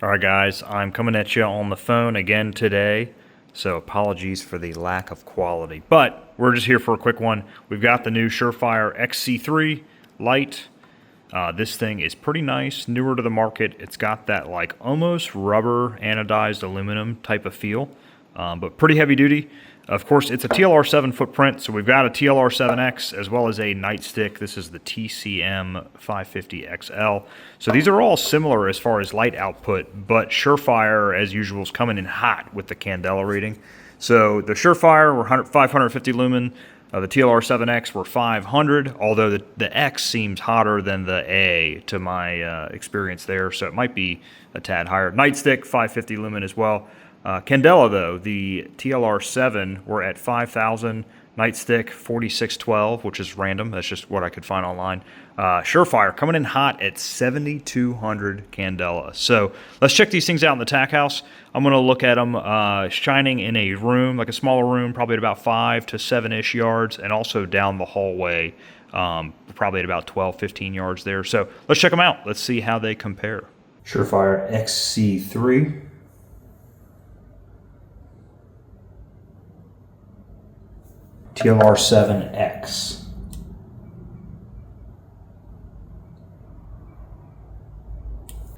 All right, guys, I'm coming at you on the phone again today, so apologies for the lack of quality. But we're just here for a quick one. We've got the new Surefire XC3 light. This thing is pretty nice, newer to the market. It's got that like almost rubber anodized aluminum type of feel, but pretty heavy duty. Of course, it's a TLR-7 footprint, so we've got a TLR-7X as well as a Nightstick. This is the TCM-550xl. So these are all similar as far as light output, but Surefire, as usual, is coming in hot with the Candela rating. So the Surefire were 550 lumen. The TLR-7X were 500, although the X seems hotter than the A to my experience there, so it might be a tad higher. Nightstick, 550 lumen as well. Candela, though, the TLR-7 were at 5,000, Nightstick 4612, which is random. That's just what I could find online. Surefire coming in hot at 7,200 Candela. So let's check these things out in the tack house. I'm going to look at them shining in a room, like a smaller room, probably at about 5 to 7-ish yards, and also down the hallway, probably at about 12, 15 yards there. So let's check them out. Let's see how they compare. Surefire XC3. TLR-7X.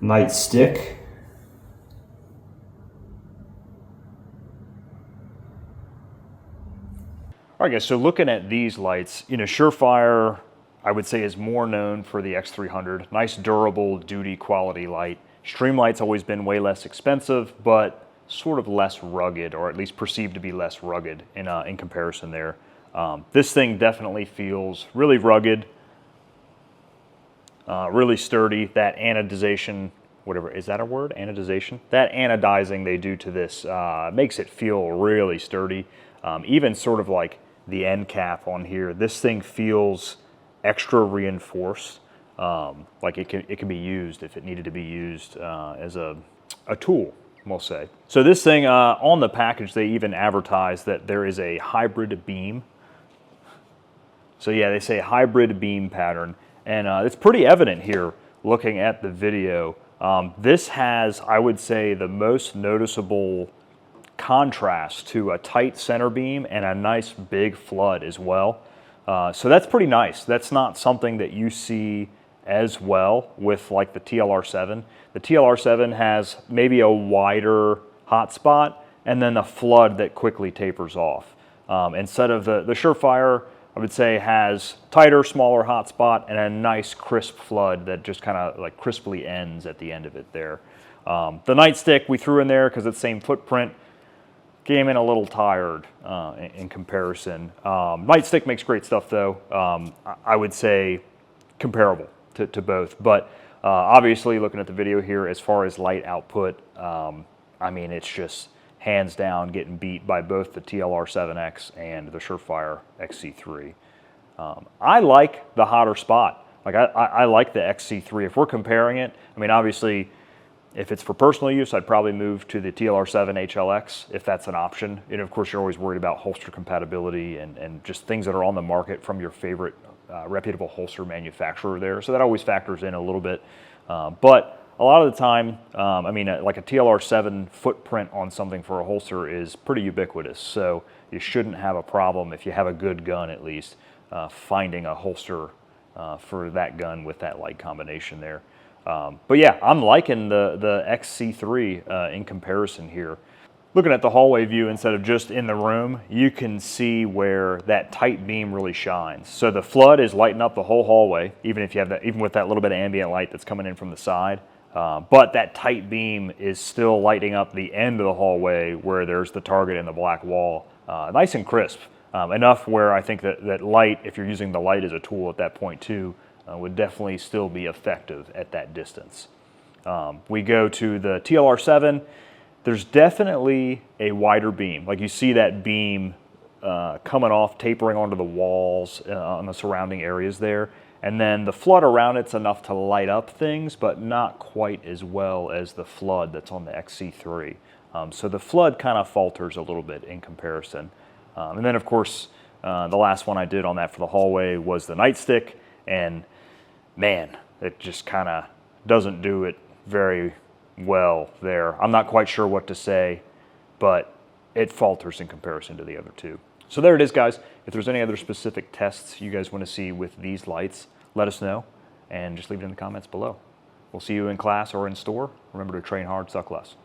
Nightstick. All right, guys, so looking at these lights, Surefire, I would say, is more known for the X300. Nice, durable, duty quality light. Streamlight's always been way less expensive, but sort of less rugged, or at least perceived to be less rugged in comparison there. This thing definitely feels really rugged, really sturdy. That anodization, whatever, is that a word? Anodization? That anodizing they do to this makes it feel really sturdy. Even sort of like the end cap on here, this thing feels extra reinforced. Like it can be used if it needed to be used as a tool, we'll say. So this thing, on the package, they even advertise that there is a hybrid beam. So yeah, they say hybrid beam pattern, and it's pretty evident here looking at the video. This has, I would say, the most noticeable contrast to a tight center beam and a nice big flood as well. So that's pretty nice. That's not something that you see as well with like the TLR-7. The TLR-7 has maybe a wider hotspot and then a flood that quickly tapers off. Instead of the Surefire, I would say, has tighter, smaller hotspot and a nice crisp flood that just kind of like crisply ends at the end of it there. The Nightstick we threw in there because it's the same footprint. Came in a little tired in comparison. Nightstick makes great stuff though. I would say comparable to both, but obviously looking at the video here as far as light output, I mean, it's just hands down getting beat by both the TLR-7X and the Surefire XC3. I like the hotter spot. Like I like the XC3. If we're comparing it, I mean, obviously, if it's for personal use, I'd probably move to the TLR-7HLX if that's an option. And of course, you're always worried about holster compatibility and just things that are on the market from your favorite reputable holster manufacturer there. So that always factors in a little bit. But a lot of the time, I mean, like a TLR-7 footprint on something for a holster is pretty ubiquitous. So you shouldn't have a problem, if you have a good gun at least, finding a holster for that gun with that light combination there. But yeah, I'm liking the XC3 in comparison here. Looking at the hallway view instead of just in the room, you can see where that tight beam really shines. So the flood is lighting up the whole hallway, even if you have that, even with that little bit of ambient light that's coming in from the side. But that tight beam is still lighting up the end of the hallway where there's the target and the black wall, nice and crisp. Enough where I think that light, if you're using the light as a tool at that point too, would definitely still be effective at that distance. We go to the TLR-7. There's definitely a wider beam. Like you see that beam coming off, tapering onto the walls on the surrounding areas there. And then the flood around it's enough to light up things, but not quite as well as the flood that's on the XC3. So the flood kind of falters a little bit in comparison. And then of course, the last one I did on that for the hallway was the Nightstick, and man, it just kind of doesn't do it very well there. I'm not quite sure what to say, but it falters in comparison to the other two. So there it is, guys. If there's any other specific tests you guys want to see with these lights, let us know and just leave it in the comments below. We'll see you in class or in store. Remember to train hard, suck less.